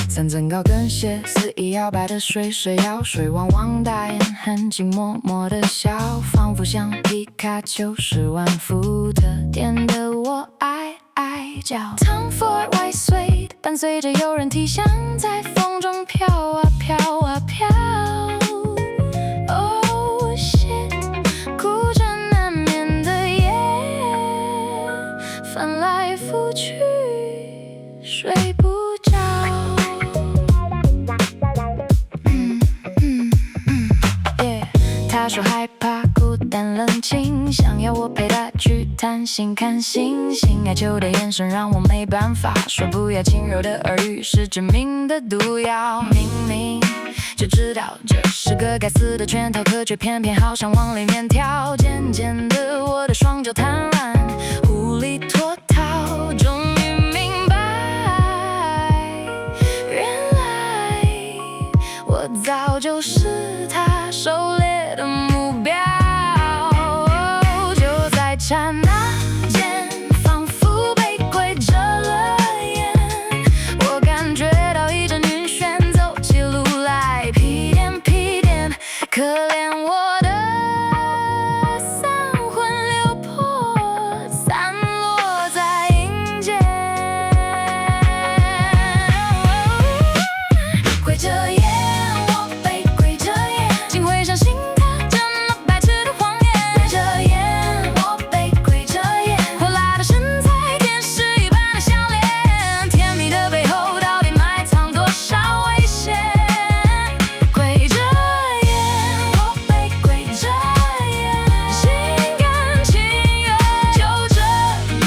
三层高跟鞋肆意摇摆的水摇，水汪汪大眼含情脉脉的笑，仿佛像皮卡丘10万伏特点的我哀叫。Time for white suede 伴随着有人提香在风中飘啊飘啊飘。Oh shit， 孤枕难眠的夜，翻来覆去睡不着。他说害怕孤单冷清，想要我陪他去谈心看星星。哀求的眼神让我没办法说不要，轻柔的耳语是致命的毒药。明明就知道这是个该死的圈套，可却偏偏好想往里面跳。渐渐的我的双脚瘫软，无力脱逃，终于明白，原来我早就是他狩猎的目标。就在刹那间，仿佛被鬼遮了眼，我感觉到一阵晕眩，走起路来屁颠屁颠，可怜我的三魂六魄散落在阴间。跪着眼，我被跪着眼，竟会相信他这么白痴的谎言。跪着眼，我被跪着眼，火辣的身材，天使一般的笑脸，甜蜜的背后到底埋藏多少危险？跪着眼，我被跪着眼，心甘情愿就这么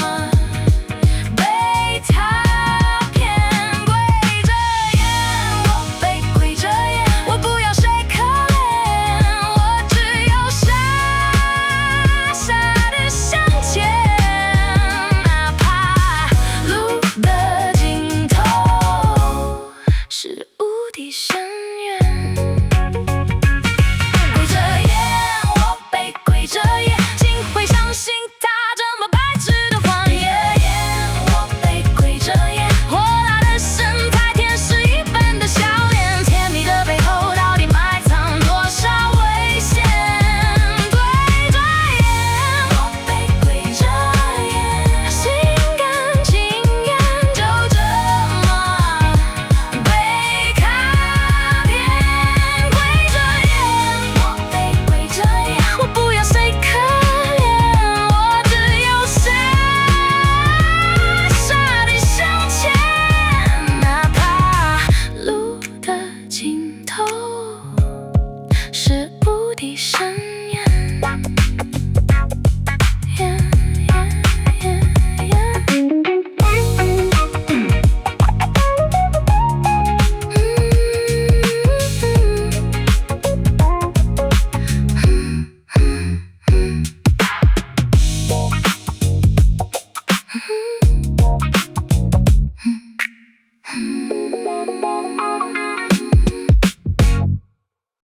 被他骗。跪着眼，我被跪着眼，我不要谁可怜，我只有傻傻的向前，哪怕路的尽头是无底深